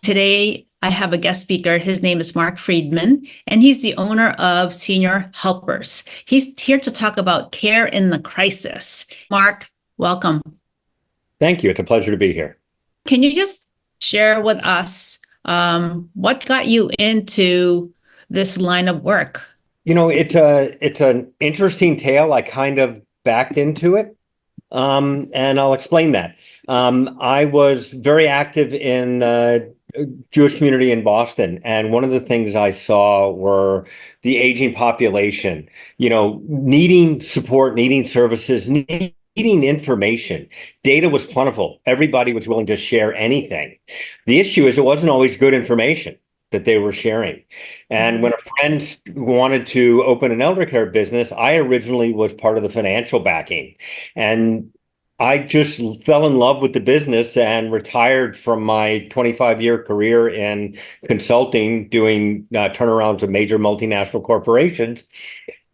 Today, I have a guest speaker. His name is Mark Friedman, and he's the owner of Senior Helpers. He's here to talk about care in the crisis. Mark, welcome. Thank you. It's a pleasure to be here. Can you just share with us what got you into this line of work? It's an interesting tale. I kind of backed into it, and I'll explain that. I was very active in the Jewish community in Boston, and one of the things I saw were the aging population, needing support, needing services, needing information. Data was plentiful. Everybody was willing to share anything. The issue is it wasn't always good information that they were sharing. And when a friend wanted to open an elder care business, I originally was part of the financial backing. And I just fell in love with the business and retired from my 25-year career in consulting, doing turnarounds of major multinational corporations,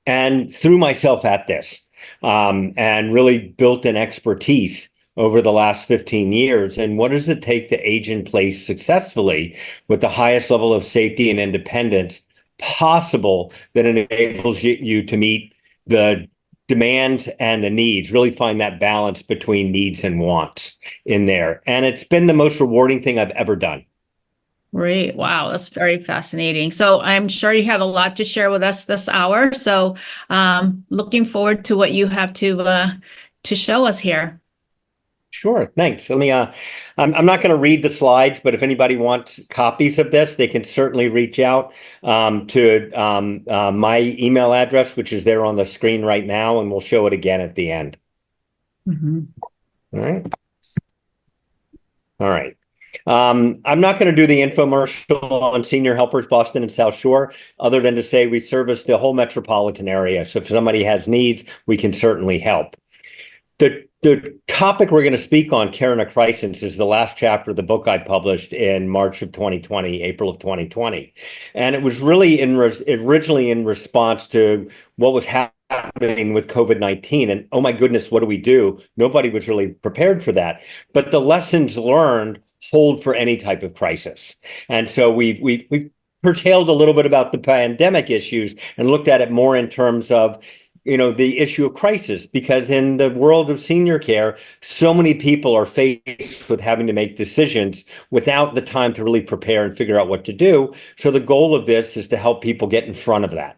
and threw myself at this and really built an expertise over the last 15 years. And what does it take to age in place successfully with the highest level of safety and independence possible that enables you to meet the demands and the needs, really find that balance between needs and wants in there. And it's been the most rewarding thing I've ever done. Great. Wow, that's very fascinating. So I'm sure you have a lot to share with us this hour. So looking forward to what you have to show us here. Sure. Thanks. I'm not going to read the slides, but if anybody wants copies of this, they can certainly reach out to my email address, which is there on the screen right now, and we'll show it again at the end. Mm-hmm. All right. All right. I'm not going to do the infomercial on Senior Helpers Boston and South Shore, other than to say we service the whole metropolitan area. So if somebody has needs, we can certainly help. The topic we're going to speak on, Care in a Crisis, is the last chapter of the book I published in March of 2020, April of 2020. And it was really originally in response to what was happening with COVID-19. And oh my goodness, what do we do? Nobody was really prepared for that. But the lessons learned hold for any type of crisis. And so we've curtailed a little bit about the pandemic issues and looked at it more in terms of the issue of crisis, because in the world of senior care, so many people are faced with having to make decisions without the time to really prepare and figure out what to do. So the goal of this is to help people get in front of that.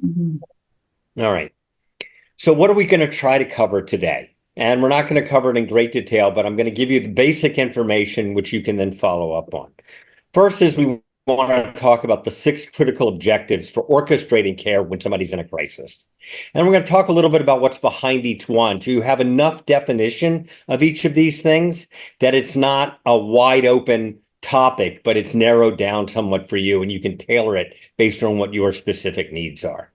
Mm-hmm. All right. So what are we going to try to cover today? And we're not going to cover it in great detail, but I'm going to give you the basic information, which you can then follow up on. First is we want to talk about the 6 critical objectives for orchestrating care when somebody's in a crisis. And we're going to talk a little bit about what's behind each one. Do you have enough definition of each of these things that it's not a wide open topic, but it's narrowed down somewhat for you and you can tailor it based on what your specific needs are?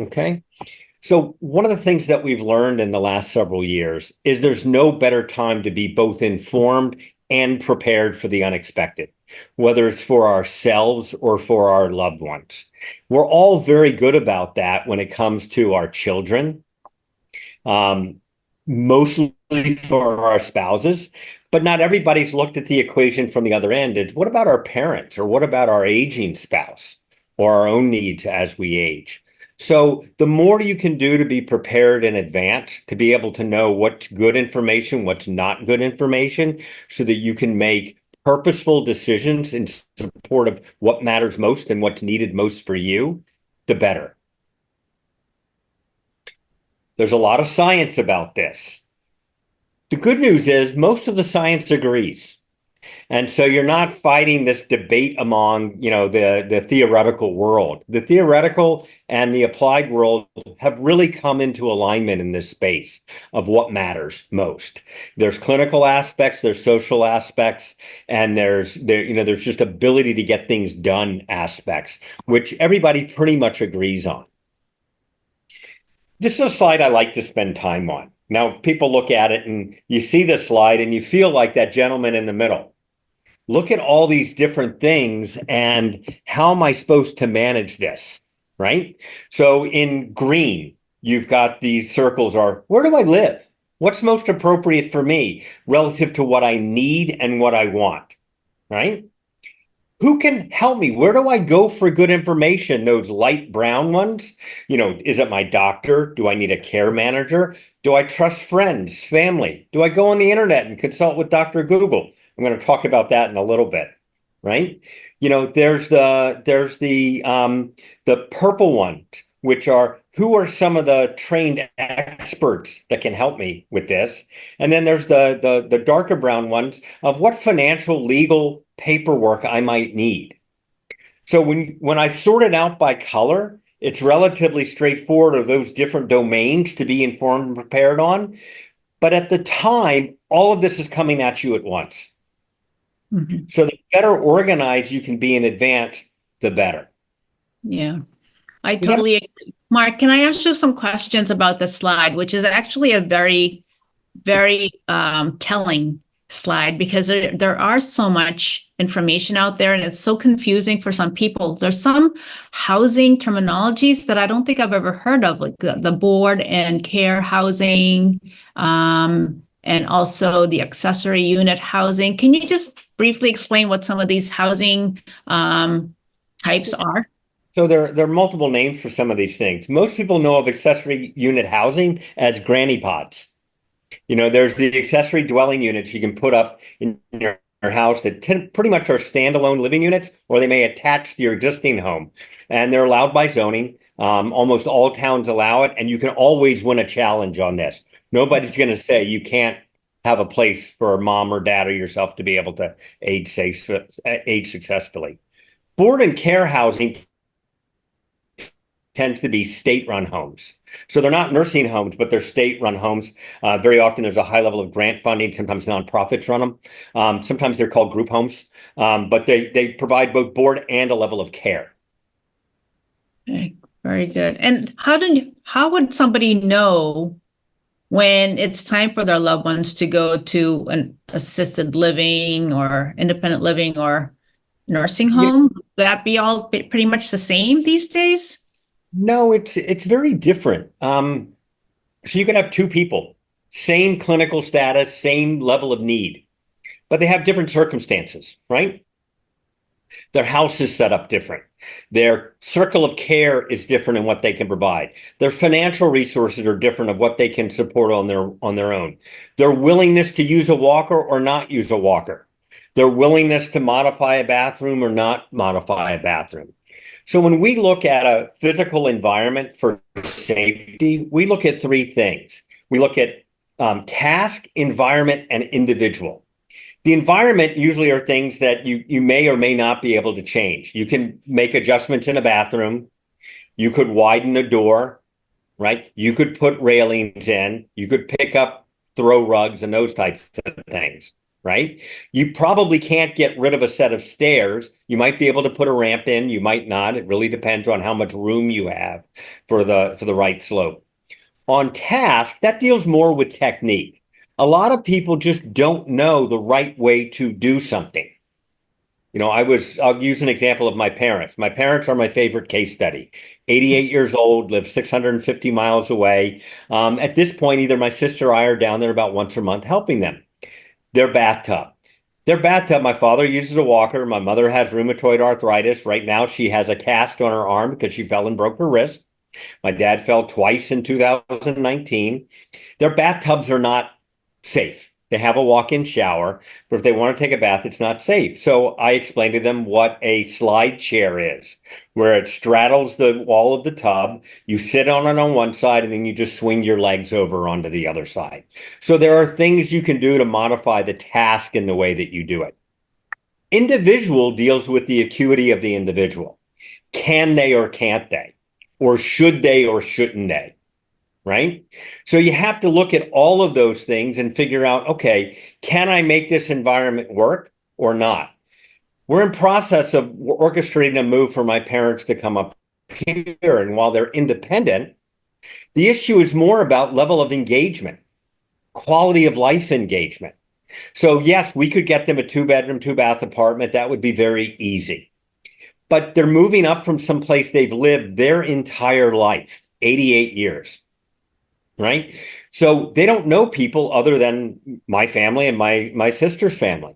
Okay. So one of the things that we've learned in the last several years is there's no better time to be both informed and prepared for the unexpected, whether it's for ourselves or for our loved ones. We're all very good about that when it comes to our children, mostly for our spouses, but not everybody's looked at the equation from the other end. It's what about our parents, or what about our aging spouse, or our own needs as we age? So the more you can do to be prepared in advance, to be able to know what's good information, what's not good information, so that you can make purposeful decisions in support of what matters most and what's needed most for you, the better. There's a lot of science about this. The good news is most of the science agrees. And so you're not fighting this debate among, the theoretical world. The theoretical and the applied world have really come into alignment in this space of what matters most. There's clinical aspects, there's social aspects, and there's just ability to get things done aspects, which everybody pretty much agrees on. This is a slide I like to spend time on. Now, people look at it and you see this slide and you feel like that gentleman in the middle. Look at all these different things and how am I supposed to manage this, right? So in green, you've got these circles are, where do I live? What's most appropriate for me relative to what I need and what I want, right? Who can help me? Where do I go for good information? Those light brown ones? Is it my doctor? Do I need a care manager? Do I trust friends, family? Do I go on the internet and consult with Dr. Google? I'm going to talk about that in a little bit, right? There's the purple ones, which are who are some of the trained experts that can help me with this, and then there's the darker brown ones of what financial legal paperwork I might need. So when I sort it out by color, it's relatively straightforward of those different domains to be informed and prepared on. But at the time, all of this is coming at you at once. Mm-hmm. So the better organized you can be in advance, the better. Yeah, I totally agree. Mark, can I ask you some questions about the slide, which is actually a very, very telling slide, because there are so much information out there and it's so confusing for some people. There's some housing terminologies that I don't think I've ever heard of, like the board and care housing, and also the accessory unit housing. Can you just briefly explain what some of these housing types are? So there are multiple names for some of these things. Most people know of accessory unit housing as granny pods. There's the accessory dwelling units you can put up in your house that pretty much are standalone living units, or they may attach to your existing home. And they're allowed by zoning. Almost all towns allow it, and you can always win a challenge on this. Nobody's going to say you can't have a place for mom or dad or yourself to be able to age successfully. Board and care housing tends to be state-run homes. So they're not nursing homes, but they're state-run homes. Very often there's a high level of grant funding. Sometimes nonprofits run them. Sometimes they're called group homes, but they provide both board and a level of care. Okay, very good. And how would somebody know when it's time for their loved ones to go to an assisted living or independent living or nursing home? Would that be all pretty much the same these days? No, it's very different. So you can have two people, same clinical status, same level of need, but they have different circumstances, right? Their house is set up different. Their circle of care is different in what they can provide. Their financial resources are different of what they can support on their own. Their willingness to use a walker or not use a walker. Their willingness to modify a bathroom or not modify a bathroom. So when we look at a physical environment for safety, we look at three things. We look at task, environment, and individual. The environment usually are things that you may or may not be able to change. You can make adjustments in a bathroom. You could widen a door, right? You could put railings in. You could pick up throw rugs and those types of things. Right? You probably can't get rid of a set of stairs. You might be able to put a ramp in. You might not. It really depends on how much room you have for the right slope. On task, that deals more with technique. A lot of people just don't know the right way to do something. I'll use an example of my parents. My parents are my favorite case study. 88 years old, live 650 miles away. At this point, either my sister or I are down there about once a month helping them. Their bathtub, my father uses a walker. My mother has rheumatoid arthritis. Right now, she has a cast on her arm because she fell and broke her wrist. My dad fell twice in 2019. Their bathtubs are not safe. They have a walk-in shower, but if they want to take a bath, it's not safe. So I explained to them what a slide chair is, where it straddles the wall of the tub. You sit on it on one side, and then you just swing your legs over onto the other side. So there are things you can do to modify the task in the way that you do it. Individual deals with the acuity of the individual. Can they or can't they? Or should they or shouldn't they? Right? So you have to look at all of those things and figure out, okay, can I make this environment work or not? We're in process of orchestrating a move for my parents to come up here. And while they're independent, the issue is more about level of engagement, quality of life engagement. So yes, we could get them a 2-bedroom, 2-bath apartment. That would be very easy. But they're moving up from someplace they've lived their entire life, 88 years. right? So they don't know people other than my family and my sister's family.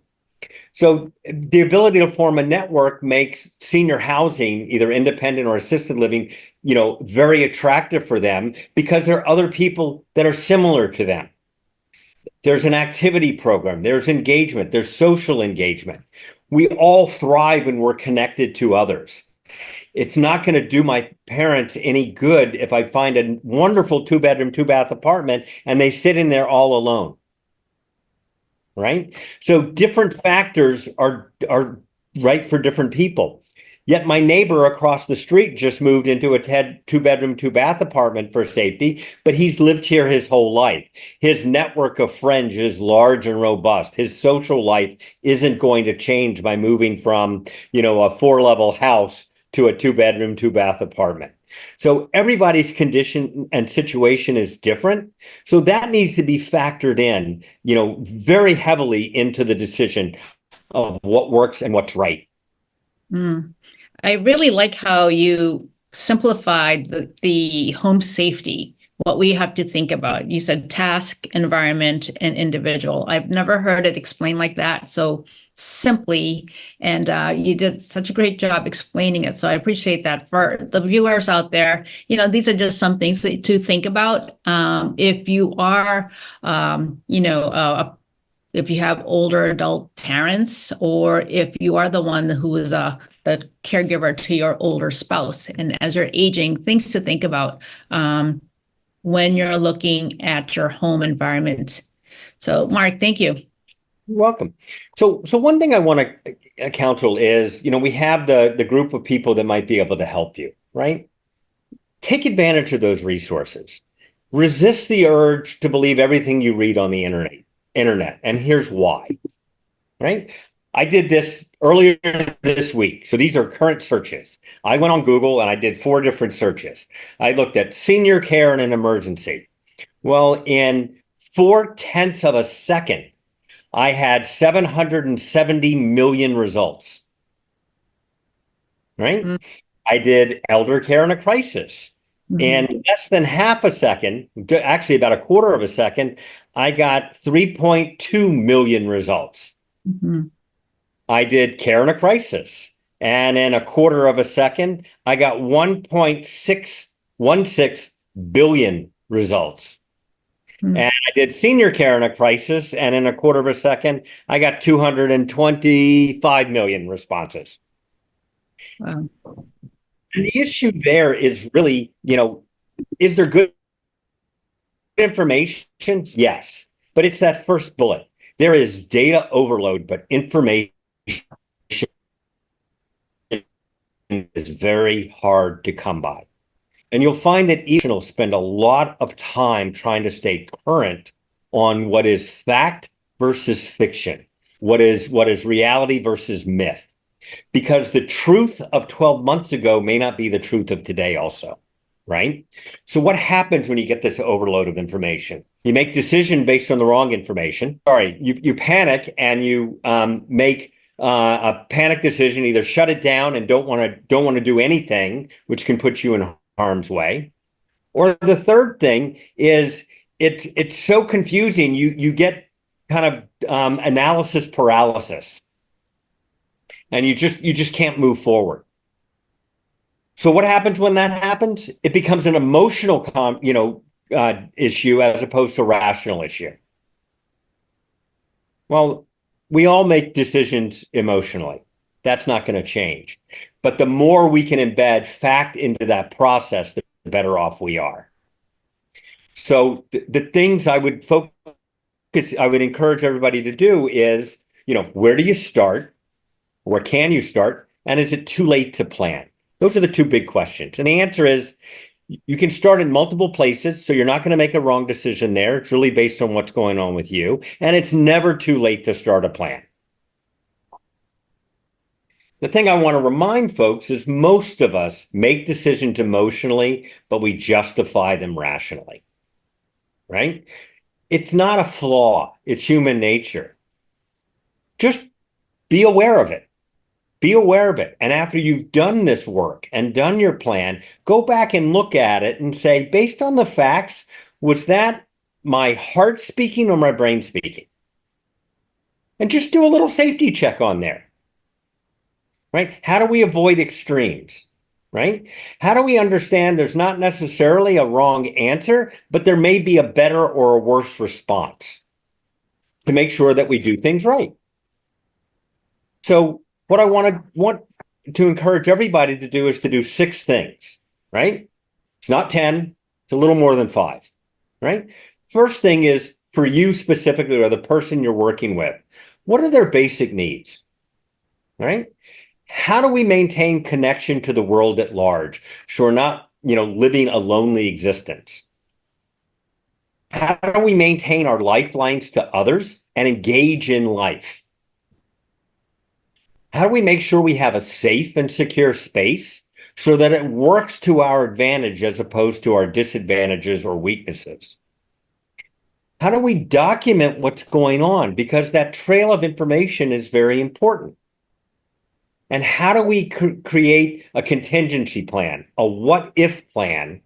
So the ability to form a network makes senior housing, either independent or assisted living, very attractive for them because there are other people that are similar to them. There's an activity program, there's engagement, there's social engagement. We all thrive when we're connected to others. It's not going to do my parents any good if I find a wonderful 2-bedroom, 2-bath apartment and they sit in there all alone. Right? So different factors are right for different people. Yet my neighbor across the street just moved into a 2-bedroom, 2-bath apartment for safety, but he's lived here his whole life. His network of friends is large and robust. His social life isn't going to change by moving from, a 4-level house to a 2-bedroom, 2-bath apartment. So everybody's condition and situation is different. So that needs to be factored in, very heavily into the decision of what works and what's right. I really like how you simplified the home safety, what we have to think about. You said task, environment, and individual. I've never heard it explained like that so simply, and you did such a great job explaining it. So I appreciate that. For the viewers out there, these are just some things to think about. If you are, if you have older adult parents, or if you are the one who is the caregiver to your older spouse, and as you're aging, things to think about when you're looking at your home environment. So, Mark, thank you. You're welcome. So one thing I want to counsel is, we have the group of people that might be able to help you, right? Take advantage of those resources. Resist the urge to believe everything you read on the internet. And here's why, right? I did this earlier this week. So these are current searches. I went on Google and I did 4 different searches. I looked at senior care in an emergency. Well, in 0.4 of a second, I had 770 million results, right? Mm-hmm. I did elder care in a crisis. Mm-hmm. In less than half a second, actually about 1/4 of a second, I got 3.2 million results. Mm-hmm. I did care in a crisis. And in 1/4 of a second, I got 1.616 billion results. Mm-hmm. And I did senior care in a crisis. And in 1/4 of a second, I got 225 million responses. Wow. And the issue there is really, is there good information? Yes. But it's that first bullet. There is data overload, but information is very hard to come by. And you'll find that each will spend a lot of time trying to stay current on what is fact versus fiction, what is reality versus myth. Because the truth of 12 months ago may not be the truth of today also, right? So what happens when you get this overload of information? You make decision based on the wrong information. Sorry, you panic and you make a panic decision, either shut it down and don't want to do anything, which can put you in harm's way. Or the third thing is it's so confusing, you get kind of analysis paralysis. And you just can't move forward. So what happens when that happens? It becomes an emotional issue as opposed to a rational issue. Well, we all make decisions emotionally. That's not going to change. But the more we can embed fact into that process, the better off we are. So the things I would encourage everybody to do is, where do you start? Where can you start? And is it too late to plan? Those are the 2 big questions. And the answer is you can start in multiple places, so you're not going to make a wrong decision there. It's really based on what's going on with you. And it's never too late to start a plan. The thing I want to remind folks is most of us make decisions emotionally, but we justify them rationally, right? It's not a flaw. It's human nature. Just be aware of it. Be aware of it. And after you've done this work and done your plan, go back and look at it and say, based on the facts, Was that my heart speaking or my brain speaking? And just do a little safety check on there, right? How do we avoid extremes, right? How do we understand there's not necessarily a wrong answer, but there may be a better or a worse response to make sure that we do things right? So what I want to encourage everybody to do is to do 6 things, right? It's not 10, it's a little more than 5, right? First thing is for you specifically or the person you're working with, what are their basic needs, right? How do we maintain connection to the world at large so we're not, living a lonely existence? How do we maintain our lifelines to others and engage in life? How do we make sure we have a safe and secure space so that it works to our advantage as opposed to our disadvantages or weaknesses? How do we document what's going on? Because that trail of information is very important. And how do we create a contingency plan, a what if plan,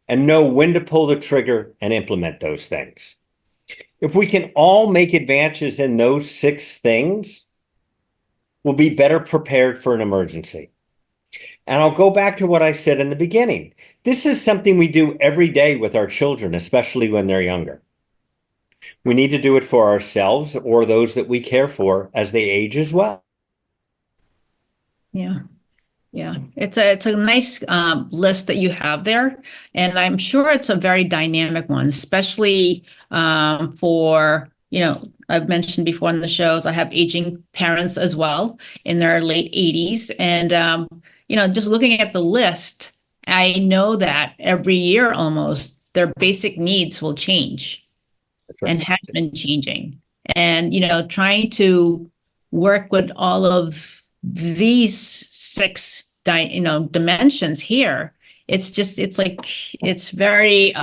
and know when to pull the trigger and implement those things? If we can all make advances in those 6 things, we'll be better prepared for an emergency. And I'll go back to what I said in the beginning. This is something we do every day with our children, especially when they're younger. We need to do it for ourselves or those that we care for as they age as well. Yeah. Yeah, it's a nice list that you have there, and I'm sure it's a very dynamic one, especially for, I've mentioned before in the shows, I have aging parents as well in their late 80s. And, just looking at the list, I know that every year almost their basic needs will change. That's right. And has been changing. And, trying to work with all of these 6 dimensions here, it's very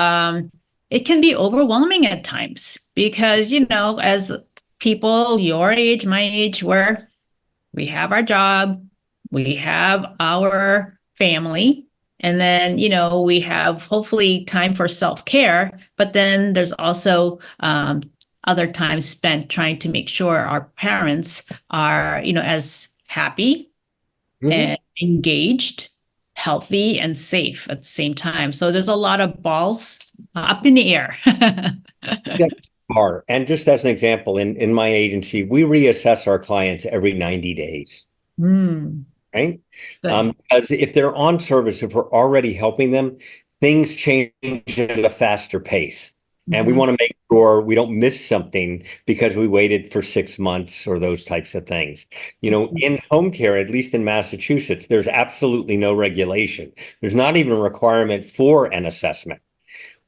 it can be overwhelming at times because as people your age, my age, where we have our job, we have our family, and then we have hopefully time for self-care, but then there's also other time spent trying to make sure our parents are as happy and engaged, healthy, and safe at the same time. So there's a lot of balls up in the air. And just as an example, in my agency, we reassess our clients every 90 days. Right? Because if they're on service, if we're already helping them, things change at a faster pace. And we want to make sure we don't miss something because we waited for 6 months or those types of things. In home care, at least in Massachusetts, there's absolutely no regulation. There's not even a requirement for an assessment.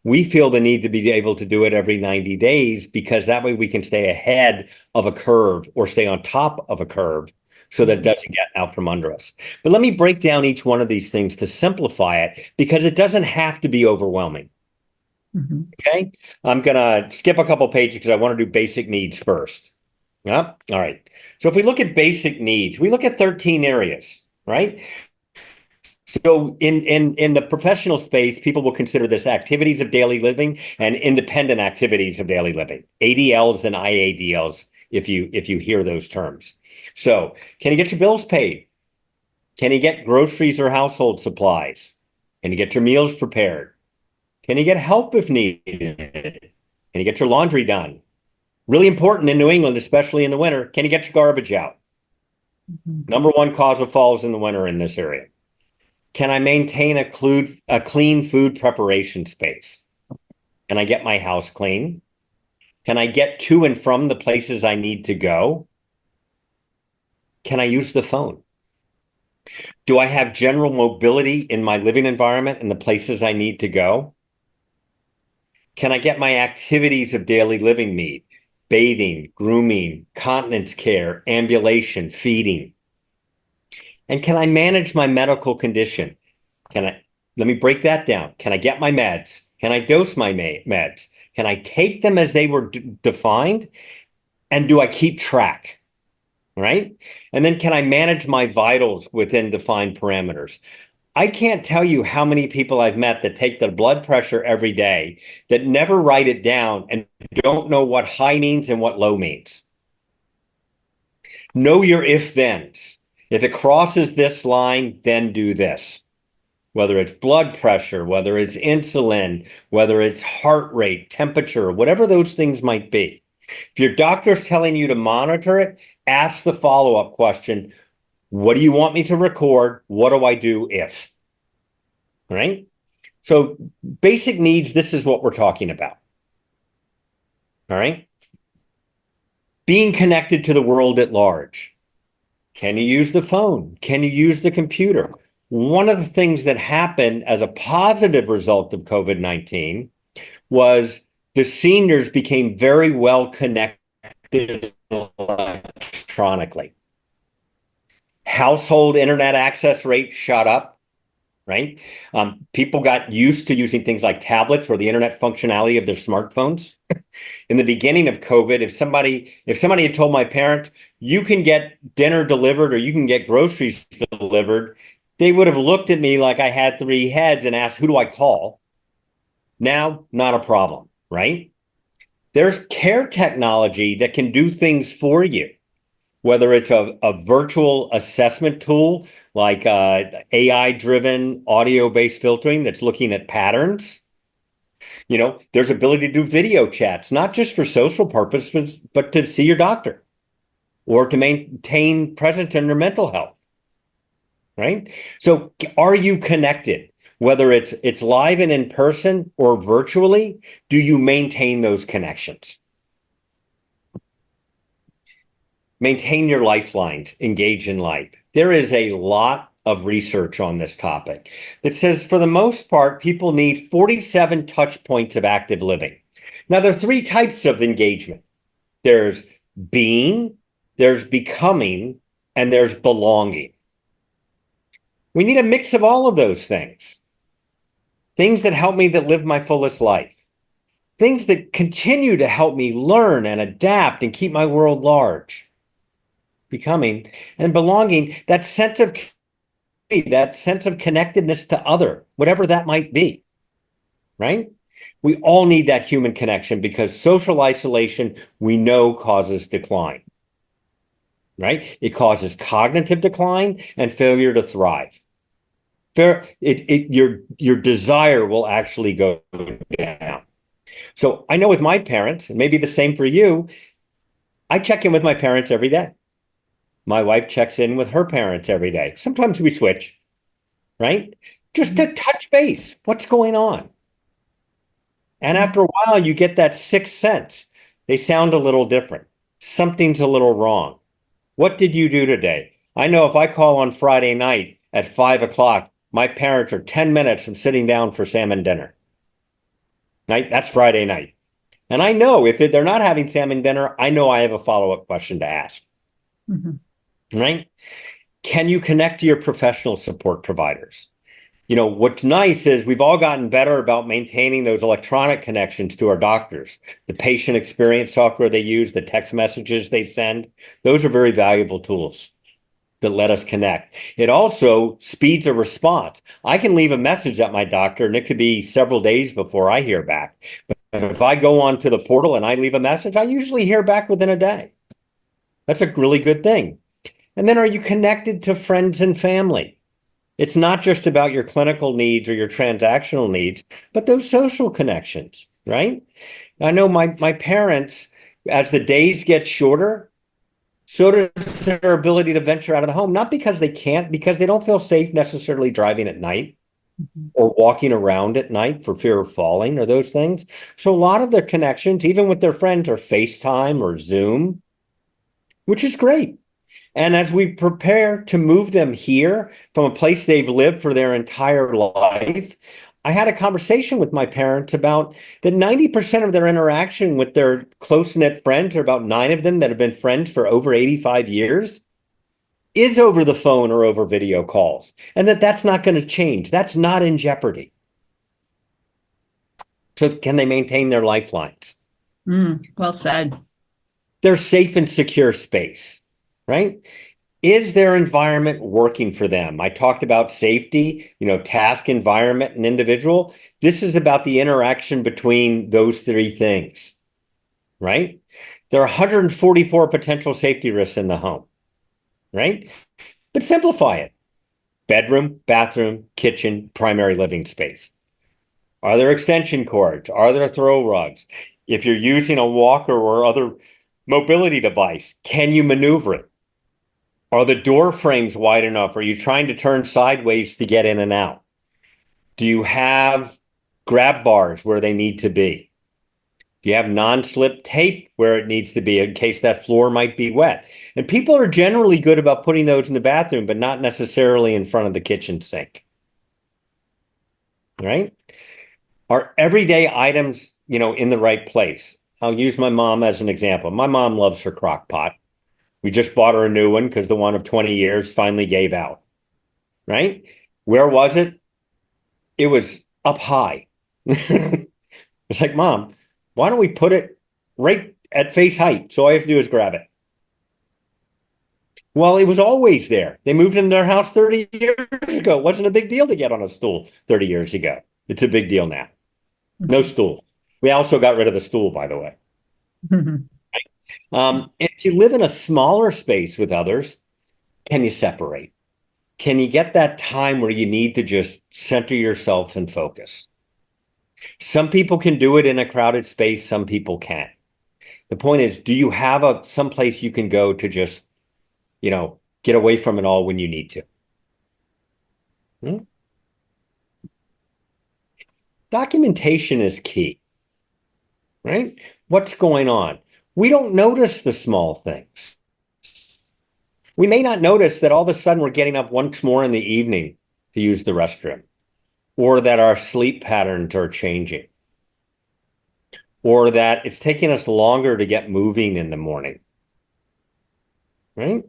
We feel the need to be able to do it every 90 days because that way we can stay ahead of a curve or stay on top of a curve so that it doesn't get out from under us. But let me break down each one of these things to simplify it because it doesn't have to be overwhelming. Okay, I'm going to skip a couple pages because I want to do basic needs first. Yeah. All right. So if we look at basic needs, we look at 13 areas, right? So in the professional space, people will consider this activities of daily living and independent activities of daily living, ADLs and IADLs, if you hear those terms. So can you get your bills paid? Can you get groceries or household supplies? Can you get your meals prepared? Can you get help if needed? Can you get your laundry done? Really important in New England, especially in the winter. Can you get your garbage out? Number 1 cause of falls in the winter in this area. Can I maintain a clean food preparation space? Can I get my house clean? Can I get to and from the places I need to go? Can I use the phone? Do I have general mobility in my living environment and the places I need to go? Can I get my activities of daily living meet? Bathing, grooming, continence care, ambulation, feeding. And can I manage my medical condition? Let me break that down. Can I get my meds? Can I dose my meds? Can I take them as they were defined? And do I keep track? Right? And then can I manage my vitals within defined parameters? I can't tell you how many people I've met that take their blood pressure every day that never write it down and don't know what high means and what low means. Know your if-thens. If it crosses this line, then do this. Whether it's blood pressure, whether it's insulin, whether it's heart rate, temperature, whatever those things might be. If your doctor's telling you to monitor it, ask the follow-up question, what do you want me to record? What do I do if? Right? So basic needs, this is what we're talking about. All right? Being connected to the world at large. Can you use the phone? Can you use the computer? One of the things that happened as a positive result of COVID-19 was the seniors became very well connected electronically. Household internet access rate shot up, right? People got used to using things like tablets or the internet functionality of their smartphones. In the beginning of COVID, if somebody had told my parents, you can get dinner delivered or you can get groceries delivered, they would have looked at me like I had three heads and asked, who do I call? Now, not a problem, right? There's care technology that can do things for you, whether it's a virtual assessment tool like AI-driven audio-based filtering that's looking at patterns. You know, there's ability to do video chats, not just for social purposes, but to see your doctor or to maintain presence in your mental health. Right? So are you connected? Whether it's live and in person or virtually, do you maintain those connections? Maintain your lifelines, engage in life. There is a lot of research on this topic that says for the most part, people need 47 touch points of active living. Now, there are three types of engagement. There's being, there's becoming, and there's belonging. We need a mix of all of those things. Things that help me that live my fullest life. Things that continue to help me learn and adapt and keep my world large. Becoming and belonging, that sense of connectedness to other, whatever that might be, right? We all need that human connection because social isolation, we know, causes decline, right? It causes cognitive decline and failure to thrive. Your desire will actually go down. So I know with my parents, and maybe the same for you, I check in with my parents every day. My wife checks in with her parents every day. Sometimes we switch, right? Just to touch base. What's going on? And after a while, you get that sixth sense. They sound a little different. Something's a little wrong. What did you do today? I know if I call on Friday night at 5 o'clock, my parents are 10 minutes from sitting down for salmon dinner. Right? That's Friday night. And I know if they're not having salmon dinner, I know I have a follow-up question to ask. Mm-hmm. Right? Can you connect to your professional support providers? You know, what's nice is we've all gotten better about maintaining those electronic connections to our doctors, the patient experience software they use, the text messages they send. Those are very valuable tools that let us connect. It also speeds a response. I can leave a message at my doctor and it could be several days before I hear back. But if I go onto the portal and I leave a message, I usually hear back within a day. That's a really good thing. And then are you connected to friends and family? It's not just about your clinical needs or your transactional needs, but those social connections, right? I know my parents, as the days get shorter, so does their ability to venture out of the home, not because they can't, because they don't feel safe necessarily driving at night or walking around at night for fear of falling or those things. So a lot of their connections, even with their friends, are FaceTime or Zoom, which is great. And as we prepare to move them here from a place they've lived for their entire life, I had a conversation with my parents about that 90% of their interaction with their close-knit friends, or about 9 of them that have been friends for over 85 years, is over the phone or over video calls, and that's not going to change. That's not in jeopardy. So can they maintain their lifelines? Well said. They're safe and secure space, right? Is their environment working for them? I talked about safety, task, environment, and individual. This is about the interaction between those three things, right? There are 144 potential safety risks in the home, right? But simplify it. Bedroom, bathroom, kitchen, primary living space. Are there extension cords? Are there throw rugs? If you're using a walker or other mobility device, can you maneuver it? Are the door frames wide enough? Are you trying to turn sideways to get in and out? Do you have grab bars where they need to be? Do you have non-slip tape where it needs to be in case that floor might be wet? And people are generally good about putting those in the bathroom, but not necessarily in front of the kitchen sink. Right? Are everyday items, in the right place? I'll use my mom as an example. My mom loves her crock pot. We just bought her a new one because the one of 20 years finally gave out, right? Where was it? It was up high. It's like, Mom, why don't we put it right at face height? So all I have to do is grab it. Well, it was always there. They moved into their house 30 years ago. It wasn't a big deal to get on a stool 30 years ago. It's a big deal now. No stool. We also got rid of the stool, by the way. If you live in a smaller space with others, can you separate? Can you get that time where you need to just center yourself and focus? Some people can do it in a crowded space. Some people can't. The point is, do you have someplace you can go to just, get away from it all when you need to? Documentation is key, right? What's going on? We don't notice the small things. We may not notice that all of a sudden we're getting up once more in the evening to use the restroom, or that our sleep patterns are changing, or that it's taking us longer to get moving in the morning, right?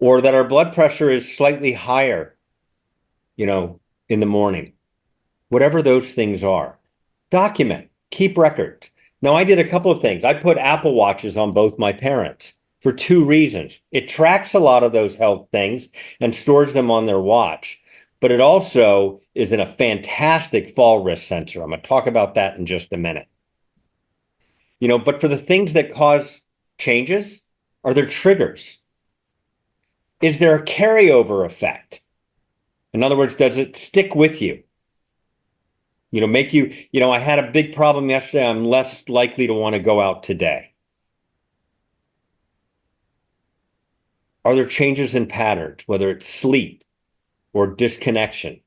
Or that our blood pressure is slightly higher, in the morning. Whatever those things are, document, keep records. Now, I did a couple of things. I put Apple Watches on both my parents for two reasons. It tracks a lot of those health things and stores them on their watch, but it also is in a fantastic fall risk sensor. I'm going to talk about that in just a minute. But for the things that cause changes, are there triggers? Is there a carryover effect? In other words, does it stick with you? Make you, I had a big problem yesterday. I'm less likely to want to go out today. Are there changes in patterns, whether it's sleep or disconnection?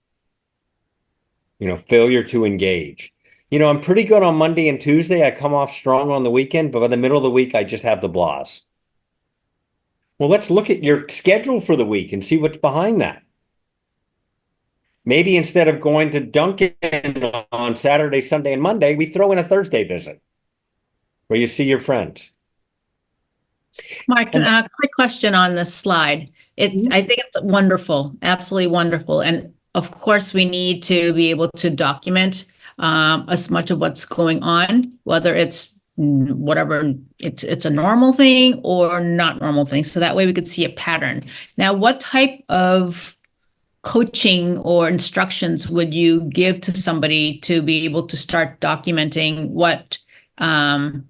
Failure to engage. I'm pretty good on Monday and Tuesday. I come off strong on the weekend, but by the middle of the week, I just have the blahs. Well, let's look at your schedule for the week and see what's behind that. Maybe instead of going to Dunkin' on Saturday, Sunday, and Monday, we throw in a Thursday visit where you see your friends. Mark, a quick question on this slide. I think it's wonderful, absolutely wonderful. And of course, we need to be able to document as much of what's going on, whether it's whatever, it's a normal thing or not normal thing. So that way we could see a pattern. Now, what type of coaching or instructions would you give to somebody to be able to start documenting what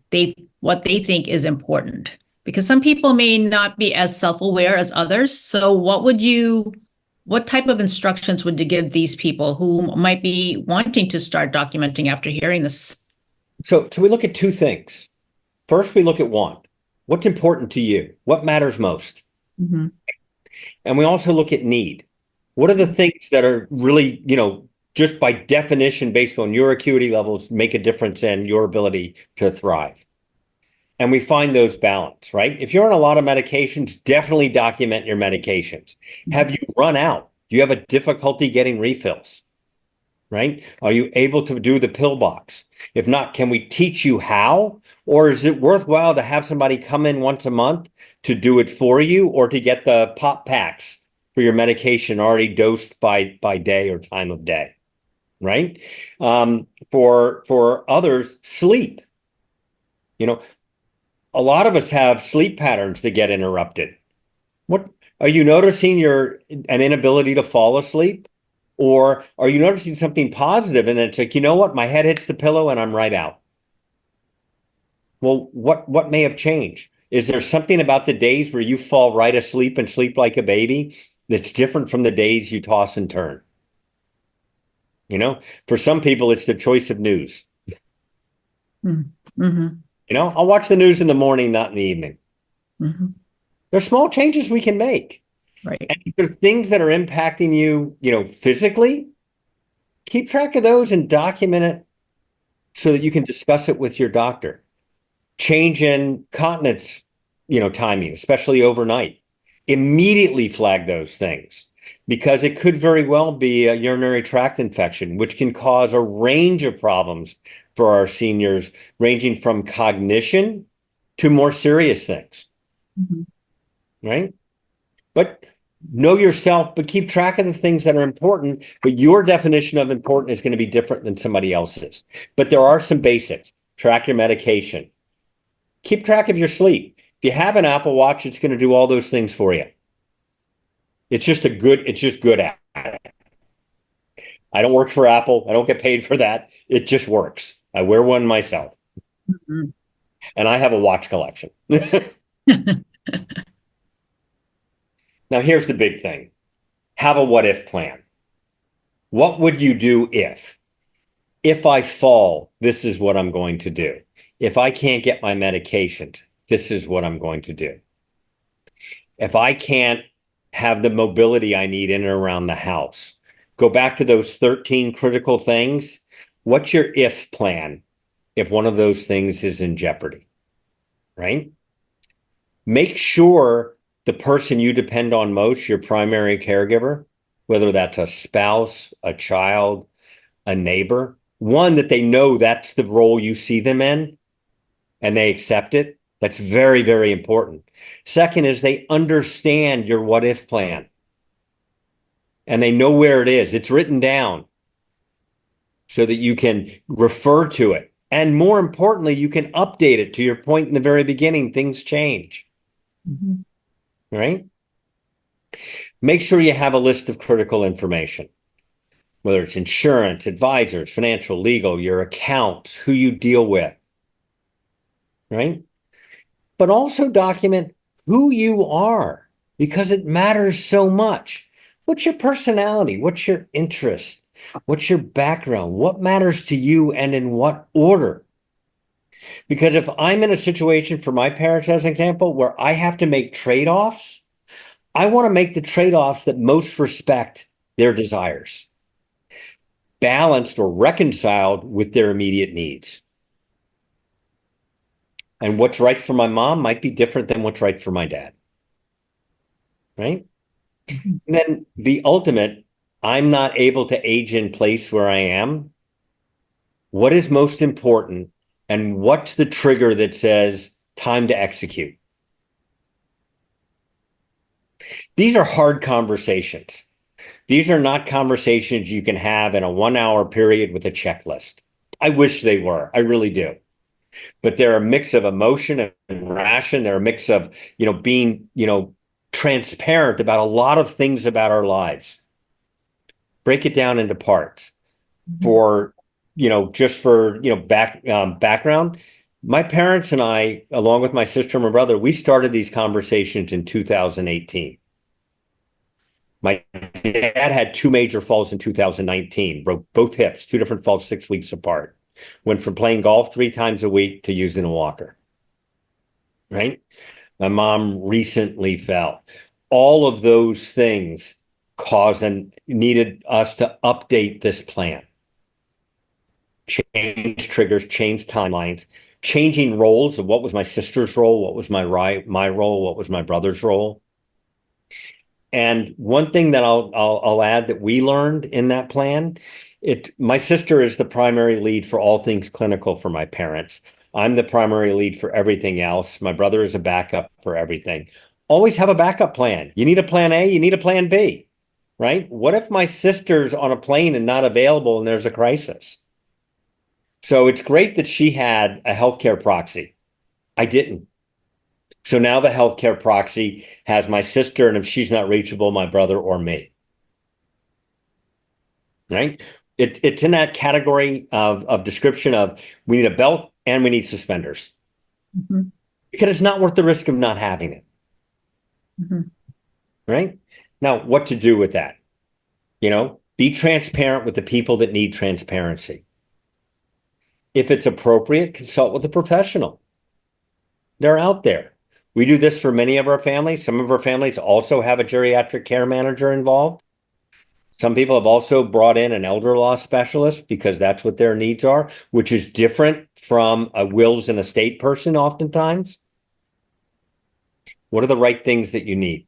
they think is important? Because some people may not be as self-aware as others. So what type of instructions would you give these people who might be wanting to start documenting after hearing this? So we look at two things. First, we look at want. What's important to you? What matters most? Mm-hmm. And we also look at need. What are the things that are really, just by definition, based on your acuity levels, make a difference in your ability to thrive? And we find those balance, right? If you're on a lot of medications, definitely document your medications. Have you run out? Do you have a difficulty getting refills, right? Are you able to do the pill box? If not, can we teach you how? Or is it worthwhile to have somebody come in once a month to do it for you, or to get the pop packs for your medication already dosed by day or time of day, right? For others, sleep. A lot of us have sleep patterns that get interrupted. Are you noticing an inability to fall asleep? Or are you noticing something positive and then it's like, you know what? My head hits the pillow and I'm right out. Well, what may have changed? Is there something about the days where you fall right asleep and sleep like a baby that's different from the days you toss and turn? You know, for some people, it's the choice of news. Mm-hmm. You know, I'll watch the news in the morning, not in the evening. Mm-hmm. There's small changes we can make. Right. And if there are things that are impacting you, you know, physically, keep track of those and document it so that you can discuss it with your doctor. Change in continence, you know, timing, especially overnight. Immediately flag those things because it could very well be a urinary tract infection, which can cause a range of problems for our seniors, ranging from cognition to more serious things. Mm-hmm. Right? But know yourself, but keep track of the things that are important. But your definition of important is going to be different than somebody else's. But there are some basics. Track your medication. Keep track of your sleep. If you have an Apple Watch, it's going to do all those things for you. It's just good at it. I don't work for Apple. I don't get paid for that. It just works. I wear one myself. Mm-hmm. And I have a watch collection. Now, here's the big thing. Have a what if plan. What would you do if? If I fall, this is what I'm going to do. If I can't get my medications, this is what I'm going to do. If I can't have the mobility I need in and around the house, go back to those 13 critical things. What's your if plan if one of those things is in jeopardy, right? Make sure the person you depend on most, your primary caregiver, whether that's a spouse, a child, a neighbor, one, that they know that's the role you see them in and they accept it. That's very, very important. Second is they understand your what if plan and they know where it is. It's written down so that you can refer to it. And more importantly, you can update it. To your point in the very beginning, things change. Mm-hmm. Right? Make sure you have a list of critical information, whether it's insurance, advisors, financial, legal, your accounts, who you deal with, right? But also document who you are because it matters so much. What's your personality? What's your interest? What's your background? What matters to you and in what order? Because if I'm in a situation for my parents, as an example, where I have to make trade-offs, I want to make the trade-offs that most respect their desires, balanced or reconciled with their immediate needs. And what's right for my mom might be different than what's right for my dad. Right? Mm-hmm. And then the ultimate, I'm not able to age in place where I am. What is most important? And what's the trigger that says time to execute? These are hard conversations. These are not conversations you can have in a 1 hour period with a checklist. I wish they were. I really do. But they're a mix of emotion and ration. They're a mix of, being, transparent about a lot of things about our lives. Break it down into parts. For, just for, background. My parents and I, along with my sister and my brother, we started these conversations in 2018. My dad had 2 major falls in 2019, broke both hips, 2 different falls 6 weeks apart. Went from playing golf 3 times a week to using a walker, right? My mom recently fell. All of those things caused and needed us to update this plan. Change triggers, change timelines, changing roles of what was my sister's role, what was my role, what was my brother's role. And one thing that I'll add that we learned in that plan, my sister is the primary lead for all things clinical for my parents. I'm the primary lead for everything else. My brother is a backup for everything. Always have a backup plan. You need a plan A, you need a plan B, right? What if my sister's on a plane and not available and there's a crisis? So it's great that she had a healthcare proxy. I didn't. So now the healthcare proxy has my sister, and if she's not reachable, my brother or me. Right? It's in that category of description of we need a belt and we need suspenders. Mhm. Because it's not worth the risk of not having it. Mhm. Right? Now, what to do with that? Be transparent with the people that need transparency. If it's appropriate, consult with a professional. They're out there. We do this for many of our families. Some of our families also have a geriatric care manager involved. Some people have also brought in an elder law specialist because that's what their needs are, which is different from a wills and estate person oftentimes. What are the right things that you need?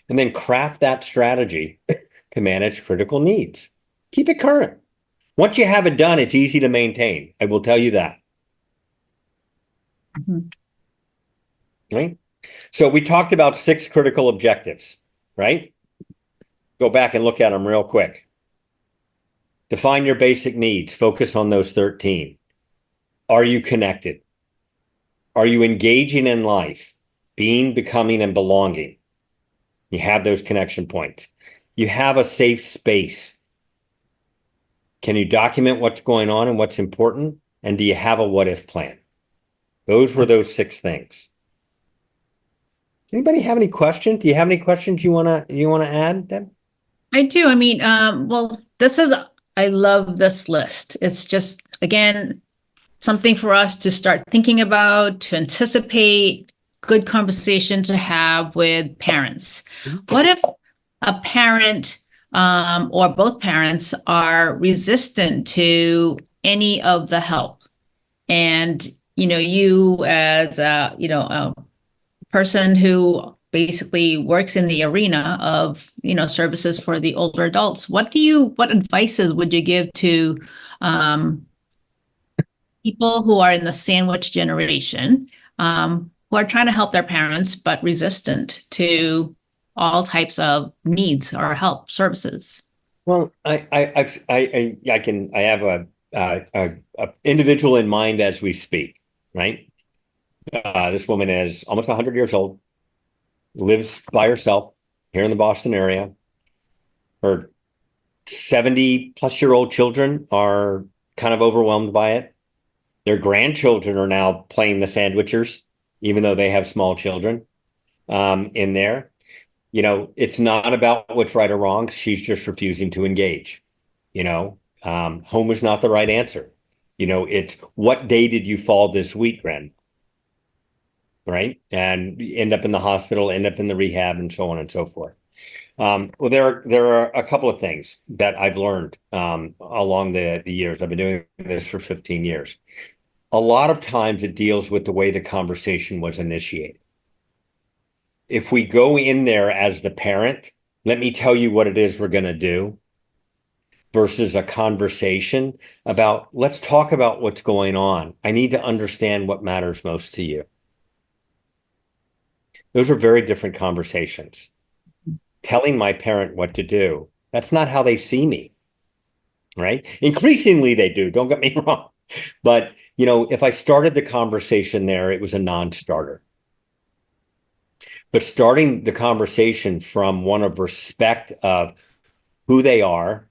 And then craft that strategy to manage critical needs. Keep it current. Once you have it done, it's easy to maintain. I will tell you that. Mhm. Right? So we talked about 6 critical objectives, right? Go back and look at them real quick. Define your basic needs. Focus on those 13. Are you connected? Are you engaging in life? Being, becoming, and belonging. You have those connection points. You have a safe space. Can you document what's going on and what's important? And do you have a what if plan? Those were those 6 things. Anybody have any questions? Do you have any questions you wanna add, Deb? I do. I mean, well, I love this list. It's just, again, something for us to start thinking about, to anticipate, good conversation to have with parents. What if a parent or both parents are resistant to any of the help? And, you as a person who basically works in the arena of, services for the older adults, what advices would you give to um, people who are in the sandwich generation, who are trying to help their parents but resistant to all types of needs or help services? Well, I have a individual in mind as we speak, right? This woman is almost 100 years old, lives by herself here in the Boston area. Her 70 plus year old children are kind of overwhelmed by it. Their grandchildren are now playing the sandwichers, even though they have small children in there. It's not about what's right or wrong. She's just refusing to engage. Home is not the right answer. It's what day did you fall this week, Gren? Right? And end up in the hospital, end up in the rehab, and so on and so forth. Well, there are a couple of things that I've learned along the years. I've been doing this for 15 years. A lot of times it deals with the way the conversation was initiated. If we go in there as the parent, let me tell you what it is we're going to do, versus a conversation about, let's talk about what's going on. I need to understand what matters most to you. Those are very different conversations. Telling my parent what to do, that's not how they see me, right? Increasingly they do, don't get me wrong. But, if I started the conversation there, it was a non-starter. But starting the conversation from one of respect of who they are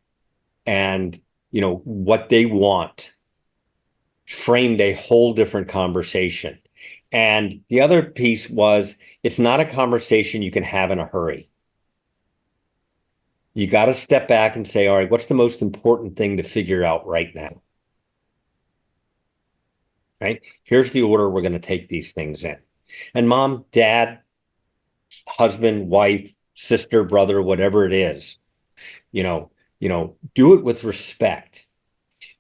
and, what they want, framed a whole different conversation. And the other piece was, it's not a conversation you can have in a hurry. You got to step back and say, all right, what's the most important thing to figure out right now? Right? Here's the order we're going to take these things in. And mom, dad, husband, wife, sister, brother, whatever it is, do it with respect.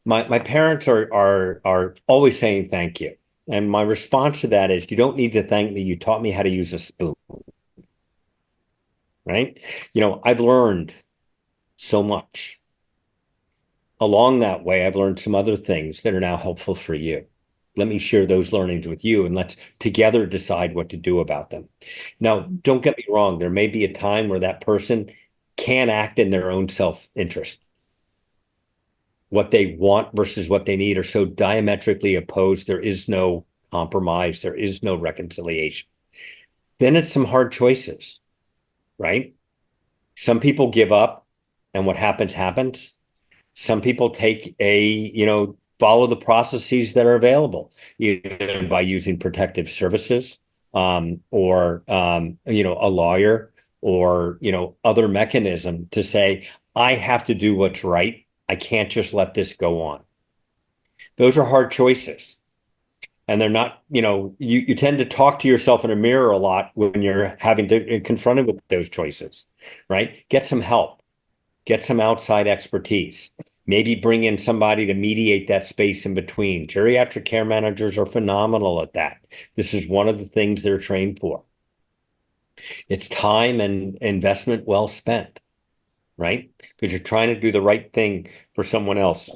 My parents are always saying thank you. And my response to that is, you don't need to thank me. You taught me how to use a spoon. Right? I've learned so much. Along that way, I've learned some other things that are now helpful for you. Let me share those learnings with you, and let's together decide what to do about them. Now, don't get me wrong. There may be a time where that person can act in their own self-interest. What they want versus what they need are so diametrically opposed, there is no compromise. There is no reconciliation. Then it's some hard choices, right? Some people give up and what happens, happens. Some people follow the processes that are available, either by using protective services, or a lawyer, or other mechanism to say, I have to do what's right. I can't just let this go on. Those are hard choices. And they're not, you tend to talk to yourself in a mirror a lot when you're having to confronted with those choices, right? Get some help, get some outside expertise. Maybe bring in somebody to mediate that space in between. Geriatric care managers are phenomenal at that. This is one of the things they're trained for. It's time and investment well spent, right? Because you're trying to do the right thing for someone else.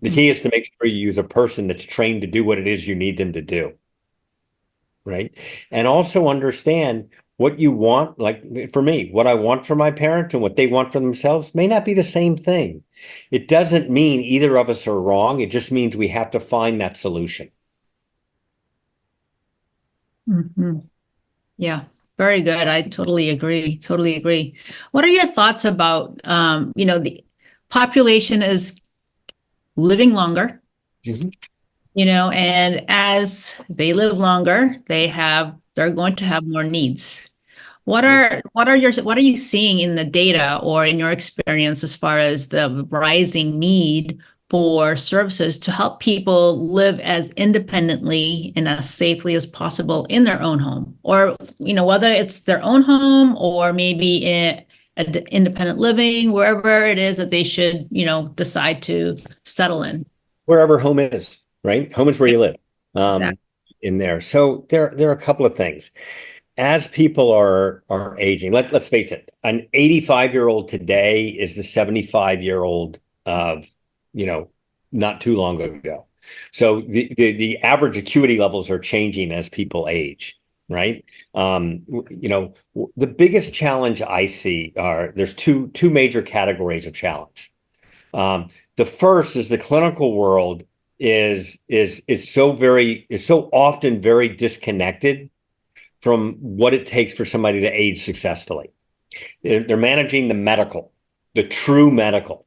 The key is to make sure you use a person that's trained to do what it is you need them to do, right? And also understand what you want. Like for me, what I want for my parents and what they want for themselves may not be the same thing. It doesn't mean either of us are wrong. It just means we have to find that solution. Mm-hmm. Yeah, very good. I totally agree. Totally agree. What are your thoughts about, the population is living longer, Mm-hmm. And as they live longer, they're going to have more needs. What are you seeing in the data or in your experience as far as the rising need for services to help people live as independently and as safely as possible in their own home, or whether it's their own home or maybe independent living, wherever it is that they should decide to settle in. Wherever home is, right? Home is where you live, Exactly. in there. So there are a couple of things. As people are aging, let's face it, an 85-year-old today is the 75-year-old of, not too long ago. So the average acuity levels are changing as people age, right? The biggest challenge I see there's two major categories of challenge. The first is the clinical world is so often very disconnected from what it takes for somebody to age successfully. They're managing the true medical,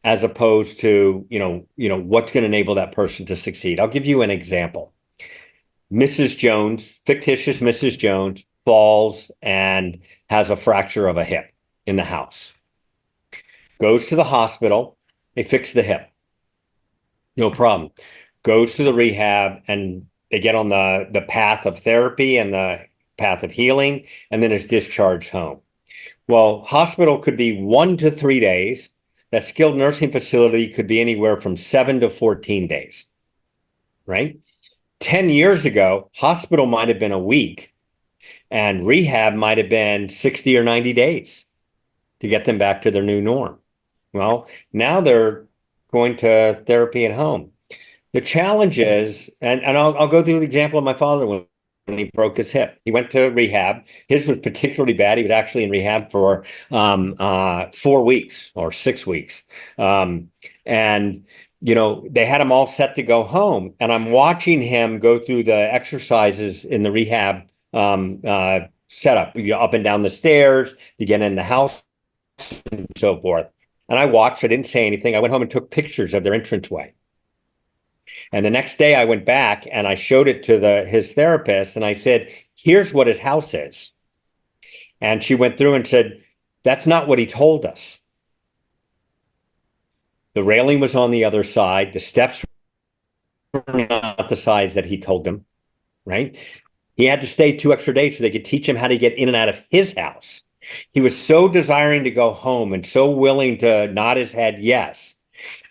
as opposed to, what's going to enable that person to succeed. I'll give you an example. Mrs. Jones, fictitious Mrs. Jones, falls and has a fracture of a hip in the house. Goes to the hospital, they fix the hip. No problem. Goes to the rehab and they get on the path of therapy and the path of healing, and then is discharged home. Well, hospital could be 1 to 3 days. That skilled nursing facility could be anywhere from 7 to 14 days, right? 10 years ago, hospital might have been a week and rehab might have been 60 or 90 days to get them back to their new norm. Well, now they're going to therapy at home. The challenge is, and I'll go through the example of my father when he broke his hip. He went to rehab. His was particularly bad. He was actually in rehab for 4 weeks or 6 weeks. And they had him all set to go home. And I'm watching him go through the exercises in the rehab setup, up and down the stairs, to get in the house and so forth. And I watched. I didn't say anything. I went home and took pictures of their entranceway. And the next day I went back and I showed it to his therapist and I said, here's what his house is. And she went through and said, that's not what he told us. The railing was on the other side. The steps were not the size that he told them, right? He had to stay 2 extra days so they could teach him how to get in and out of his house. He was so desiring to go home and so willing to nod his head yes.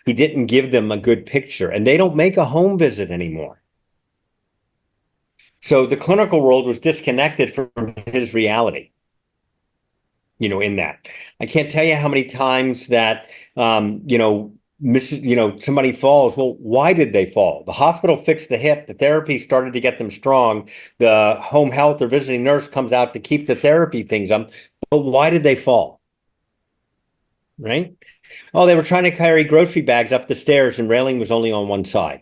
He didn't give them a good picture, and they don't make a home visit anymore. So the clinical world was disconnected from his reality, in that. I can't tell you how many times that, somebody falls. Well, why did they fall? The hospital fixed the hip. The therapy started to get them strong. The home health or visiting nurse comes out to keep the therapy things up. But why did they fall? Right? Oh, they were trying to carry grocery bags up the stairs and railing was only on one side.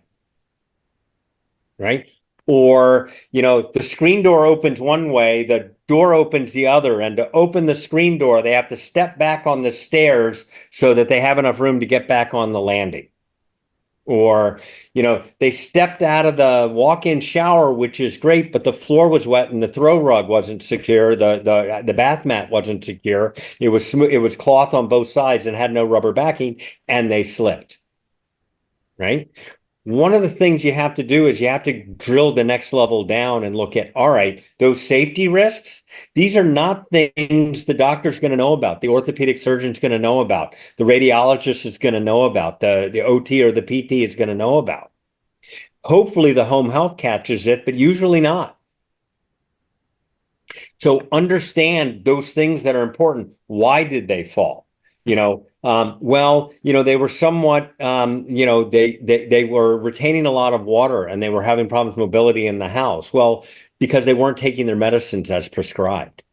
right? Or, the screen door opens one way, the door opens the other. And to open the screen door, they have to step back on the stairs so that they have enough room to get back on the landing. Or, they stepped out of the walk-in shower, which is great, but the floor was wet and the throw rug wasn't secure. The bath mat wasn't secure. It was smooth, it was cloth on both sides and had no rubber backing, and they slipped. Right? One of the things you have to do is you have to drill the next level down and look at, all right, those safety risks, these are not things the doctor's going to know about, the orthopedic surgeon's going to know about, the radiologist is going to know about, the OT or the PT is going to know about. Hopefully the home health catches it, but usually not. So understand those things that are important. Why did they fall? They were somewhat, they were retaining a lot of water and they were having problems with mobility in the house. Well, because they weren't taking their medicines as prescribed.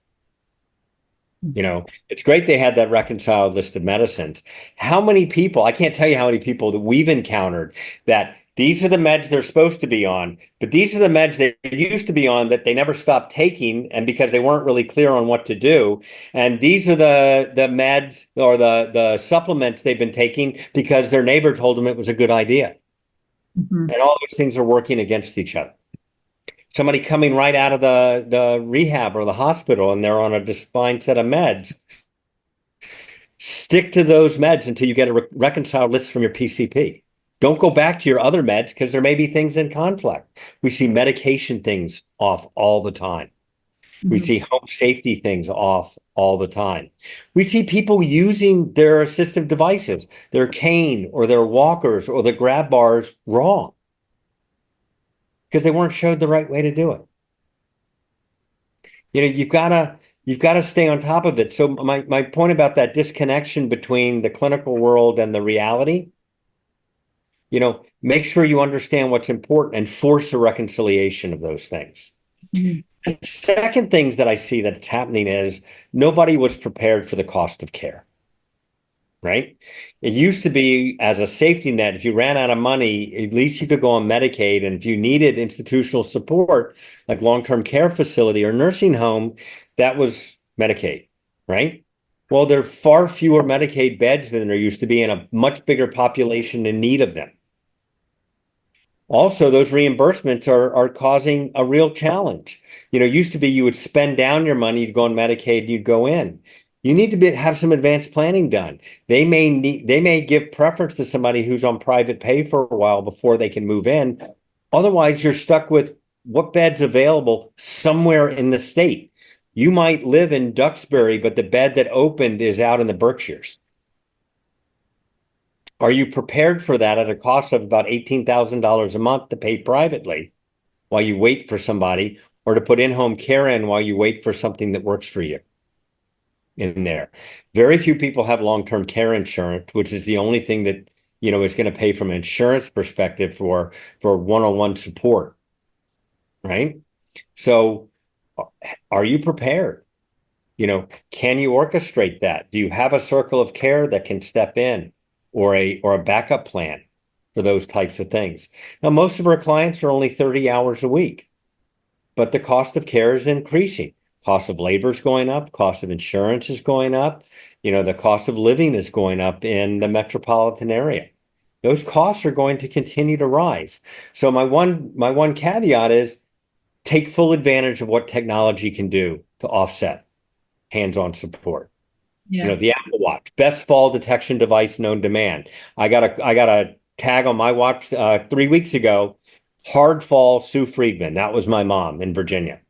It's great they had that reconciled list of medicines. How many people, I can't tell you how many people that we've encountered that these are the meds they're supposed to be on, but these are the meds they used to be on that they never stopped taking, and because they weren't really clear on what to do. And these are the meds or the supplements they've been taking because their neighbor told them it was a good idea. Mm-hmm. And all those things are working against each other. Somebody coming right out of the rehab or the hospital and they're on a defined set of meds. Stick to those meds until you get a reconciled list from your PCP. Don't go back to your other meds because there may be things in conflict. We see medication things off all the time. Mm-hmm. We see home safety things off all the time. We see people using their assistive devices, their cane or their walkers or the grab bars wrong because they weren't showed the right way to do it. You've got to stay on top of it. So my point about that disconnection between the clinical world and the reality, make sure you understand what's important and force a reconciliation of those things. Mm-hmm. The second things that I see that's happening is nobody was prepared for the cost of care, right? It used to be as a safety net, if you ran out of money, at least you could go on Medicaid. And if you needed institutional support, like long-term care facility or nursing home, that was Medicaid, right? Well, there are far fewer Medicaid beds than there used to be and a much bigger population in need of them. Also, those reimbursements are causing a real challenge. It used to be you would spend down your money, you'd go on Medicaid, you'd go in. You need to have some advanced planning done. They may give preference to somebody who's on private pay for a while before they can move in. Otherwise, you're stuck with what bed's available somewhere in the state. You might live in Duxbury, but the bed that opened is out in the Berkshires. Are you prepared for that at a cost of about $18,000 a month to pay privately while you wait for somebody, or to put in-home care in while you wait for something that works for you in there? Very few people have long-term care insurance, which is the only thing that, is going to pay from an insurance perspective for one-on-one support, right? So are you prepared? Can you orchestrate that? Do you have a circle of care that can step in? Or a backup plan for those types of things. Now, most of our clients are only 30 hours a week, but the cost of care is increasing. Cost of labor is going up. Cost of insurance is going up. The cost of living is going up in the metropolitan area. Those costs are going to continue to rise. So my one caveat is take full advantage of what technology can do to offset hands-on support. Yeah. The Apple Watch, best fall detection device known to man. I got a tag on my watch 3 weeks ago. Hard fall, Sue Friedman. That was my mom in Virginia.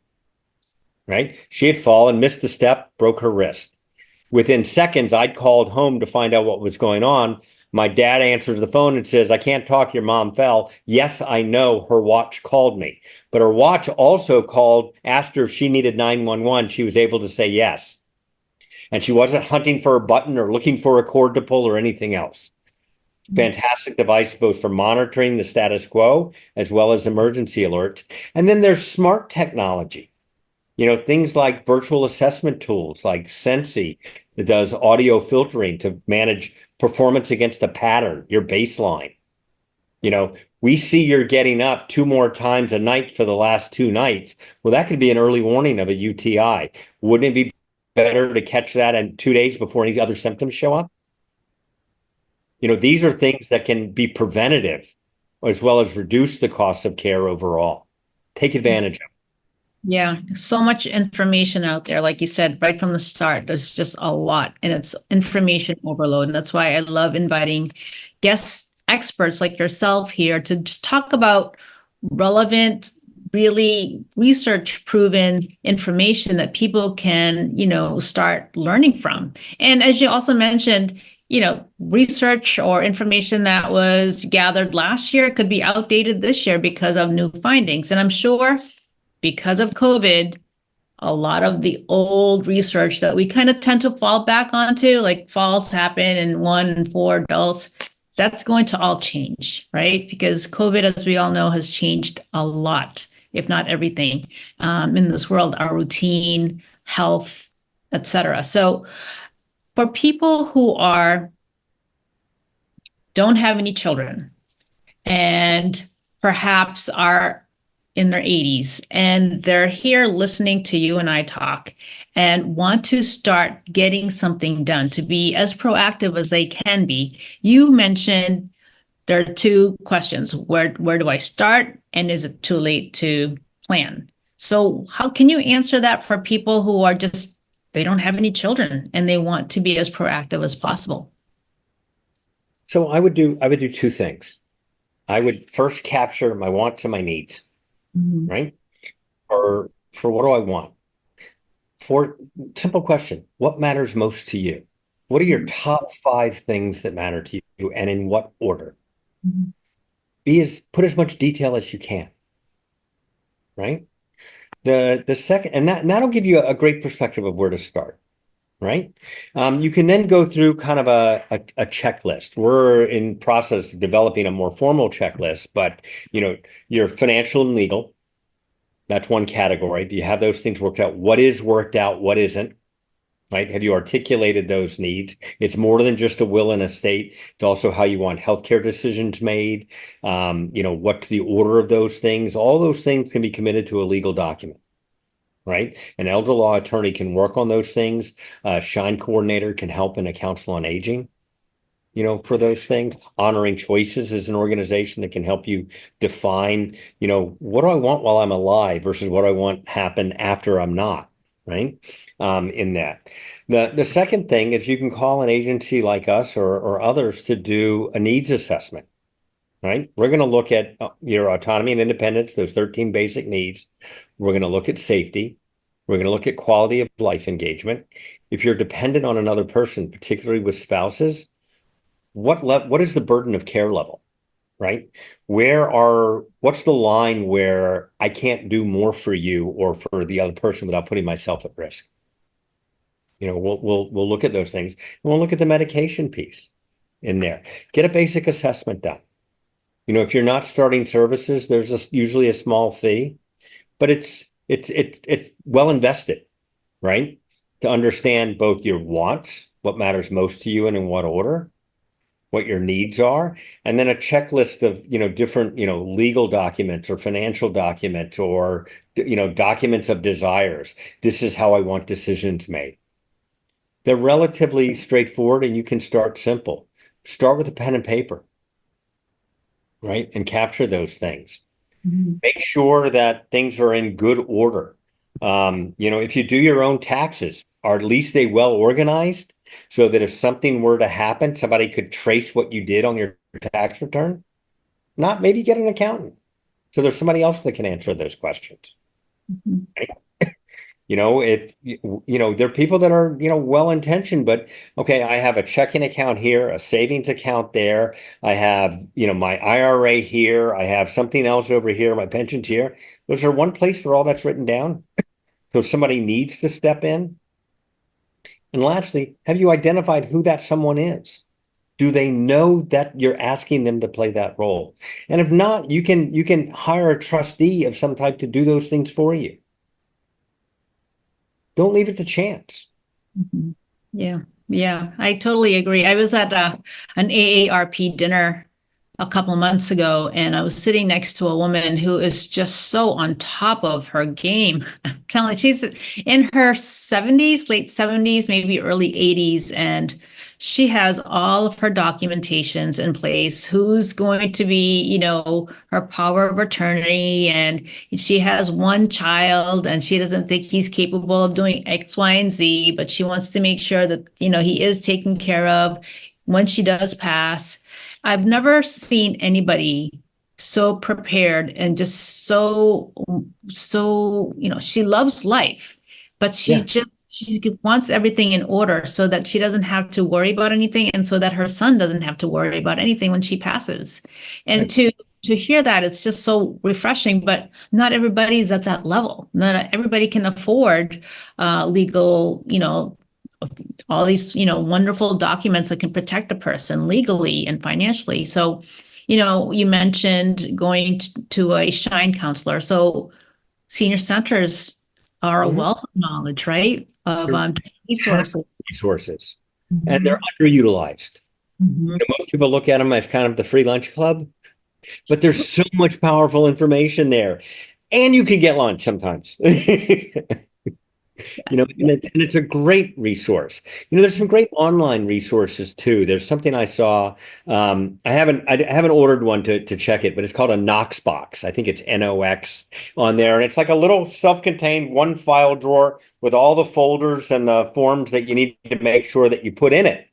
Right? She had fallen, missed a step, broke her wrist. Within seconds, I'd called home to find out what was going on. My dad answers the phone and says, "I can't talk. Your mom fell." Yes, I know her watch called me, but her watch also called, asked her if she needed 911. She was able to say yes. And she wasn't hunting for a button or looking for a cord to pull or anything else. Fantastic device, both for monitoring the status quo as well as emergency alerts. And then there's smart technology. Things like virtual assessment tools like Sensi that does audio filtering to manage performance against a pattern, your baseline. We see you're getting up 2 more times a night for the last 2 nights. Well, that could be an early warning of a UTI. Wouldn't it be better to catch that in 2 days before any other symptoms show up? These are things that can be preventative as well as reduce the cost of care overall. Take advantage of it. Yeah, so much information out there. Like you said, right from the start, there's just a lot, and it's information overload. And that's why I love inviting guest experts like yourself here to just talk about relevant, really research proven information that people can, start learning from. And as you also mentioned, research or information that was gathered last year could be outdated this year because of new findings. And I'm sure because of COVID, a lot of the old research that we kind of tend to fall back onto, like falls happen in 1 in 4 adults, that's going to all change, right? Because COVID, as we all know, has changed a lot, if not everything, in this world, our routine, health, etc. So for people who don't have any children and perhaps are in their 80s and they're here listening to you and I talk and want to start getting something done to be as proactive as they can be, you mentioned there are 2 questions. Where do I start? And is it too late to plan? So how can you answer that for people who are they don't have any children and they want to be as proactive as possible? So I would do 2 things. I would first capture my wants and my needs, right? For what do I want? For simple question, what matters most to you? What are your top 5 things that matter to you, and in what order? Put as much detail as you can, right? The second, and that'll give you a great perspective of where to start, right? You can then go through kind of a checklist. We're in process of developing a more formal checklist, but your financial and legal, that's one category. Do you have those things worked out? What is worked out? What isn't? Right? Have you articulated those needs? It's more than just a will and estate. It's also how you want healthcare decisions made. What's the order of those things? All those things can be committed to a legal document, right? An elder law attorney can work on those things. Shine coordinator can help in a council on aging, for those things. Honoring Choices is an organization that can help you define, what do I want while I'm alive versus what I want happen after I'm not, right? In that. The second thing is you can call an agency like us or others to do a needs assessment, right? We're going to look at your autonomy and independence, those 13 basic needs. We're going to look at safety. We're going to look at quality of life engagement. If you're dependent on another person, particularly with spouses, what is the burden of care level, right? What's the line where I can't do more for you or for the other person without putting myself at risk? We'll look at those things, and we'll look at the medication piece in there. Get a basic assessment done. If you're not starting services, there's usually a small fee, but it's well invested, right? To understand both your wants, what matters most to you and in what order, what your needs are, and then a checklist of, different, legal documents or financial documents or, documents of desires. This is how I want decisions made. They're relatively straightforward, and you can start simple. Start with a pen and paper, right? And capture those things. Make sure that things are in good order. If you do your own taxes, are at least they well organized so that if something were to happen, somebody could trace what you did on your tax return? Not, maybe get an accountant. So there's somebody else that can answer those questions. Right? If there are people that are, well-intentioned, but okay, I have a checking account here, a savings account there. I have, my IRA here. I have something else over here, my pensions here. Was there one place where all that's written down? So if somebody needs to step in. And lastly, have you identified who that someone is? Do they know that you're asking them to play that role? And if not, you can hire a trustee of some type to do those things for you. Don't leave it to chance. Yeah, I totally agree. I was at an AARP dinner a couple months ago, and I was sitting next to a woman who is just so on top of her game. I'm telling you, she's in her 70s, late 70s, maybe early 80s, and she has all of her documentations in place. Who's going to be, her power of attorney, and she has one child, and she doesn't think he's capable of doing X, Y, and Z, but she wants to make sure that, he is taken care of when she does pass. I've never seen anybody so prepared and just so, she loves life, but Yeah, she wants everything in order so that she doesn't have to worry about anything and so that her son doesn't have to worry about anything when she passes. And right. to hear that, it's just so refreshing, but not everybody's at that level. Not everybody can afford legal, all these, wonderful documents that can protect a person legally and financially. So, you mentioned going to a Shine counselor. So senior centers are a Mhm. wealth of knowledge, right? Of They're fantastic resources. resources, and they're Mhm. underutilized. Mhm. Most people look at them as kind of the free lunch club, but there's so much powerful information there, and you can get lunch sometimes. And it's a great resource. There's some great online resources too. There's something I saw. I haven't ordered one to check it, but it's called a Knox box. I think it's Nox on there, and it's like a little self-contained one file drawer with all the folders and the forms that you need to make sure that you put in it,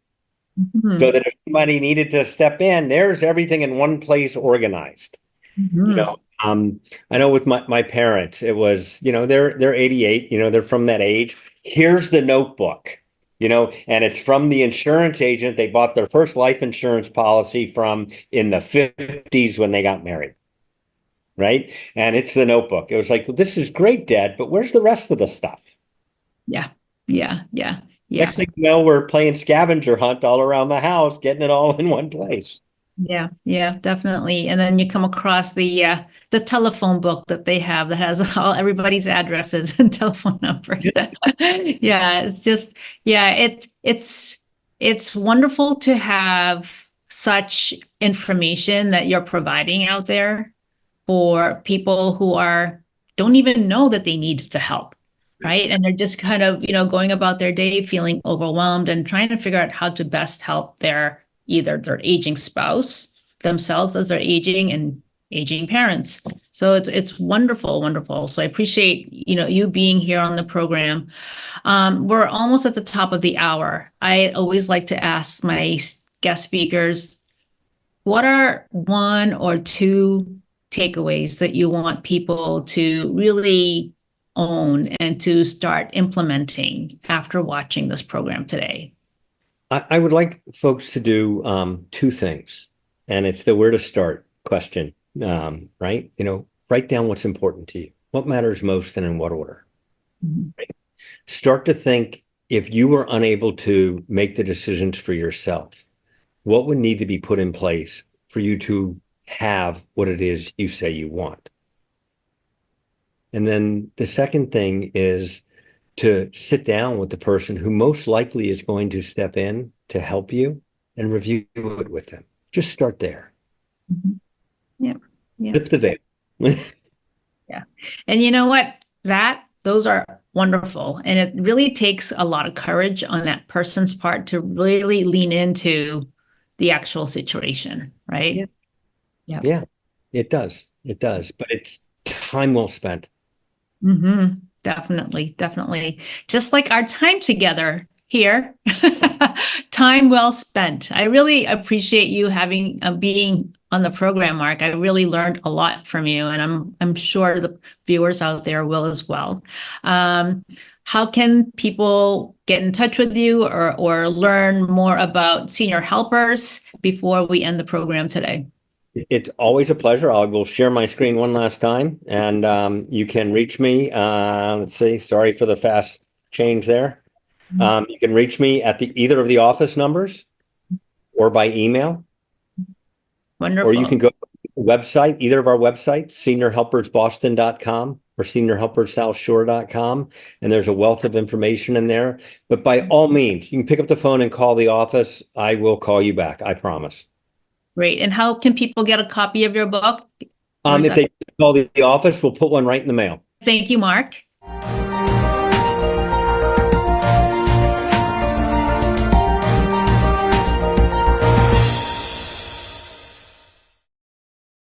so Mhm. that if somebody needed to step in, there's everything in one place organized. You Mhm. know, I know with my parents, it was, they're 88, they're from that age. Here's the notebook, and it's from the insurance agent they bought their first life insurance policy from in the 50s when they got married, right? And it's the notebook. It was like, well, this is great, Dad, but where's the rest of the stuff? Yeah. Yeah. Yeah. Yeah. Next thing you know, we're playing scavenger hunt all around the house, getting it all in one place. Yeah, yeah, definitely. And then you come across the telephone book that they have that has all everybody's addresses and telephone numbers. Yeah, it's just yeah, it's wonderful to have such information that you're providing out there for people who are don't even know that they need the help, right? And they're just kind of, going about their day feeling overwhelmed and trying to figure out how to best help either their aging spouse, themselves as they're aging, and aging parents. So it's wonderful, wonderful. So I appreciate, you being here on the program. We're almost at the top of the hour. I always like to ask my guest speakers, what are one or two takeaways that you want people to really own and to start implementing after watching this program today? I would like folks to do two things, and it's the where to start question, right? Write down what's important to you, what matters most, and in what order. Mhm. Start to think if you were unable to make the decisions for yourself, what would need to be put in place for you to have what it is you say you want? And then the second thing is to sit down with the person who most likely is going to step in to help you and review it with them. Just start there. Mhm. Yeah. Yeah. Lift the veil. Yeah. And you know what? Those are wonderful. And it really takes a lot of courage on that person's part to really lean into the actual situation, Yeah, right? Yeah. yeah, it does. It does. But it's time well spent. Definitely, definitely. Just like our time together here, time well spent. I really appreciate you having being on the program, Mark. I really learned a lot from you, and I'm sure the viewers out there will as well. Um, how can people get in touch with you or learn more about senior helpers before we end the program today? It's always a pleasure. I will share my screen one last time, and you can reach me. Let's see. Sorry for the fast change there. You can reach me at either of the office numbers or by email, or you Wonderful. can go to the website, either of our websites, seniorhelpersboston.com or seniorhelperssouthshore.com. And there's a wealth of information in there. But by all means, you can pick up the phone and call the office. I will call you back. I promise. Great. And how can people get a copy of your book? Or is If that- they call the office, we'll put one right in the mail. Thank you, Mark.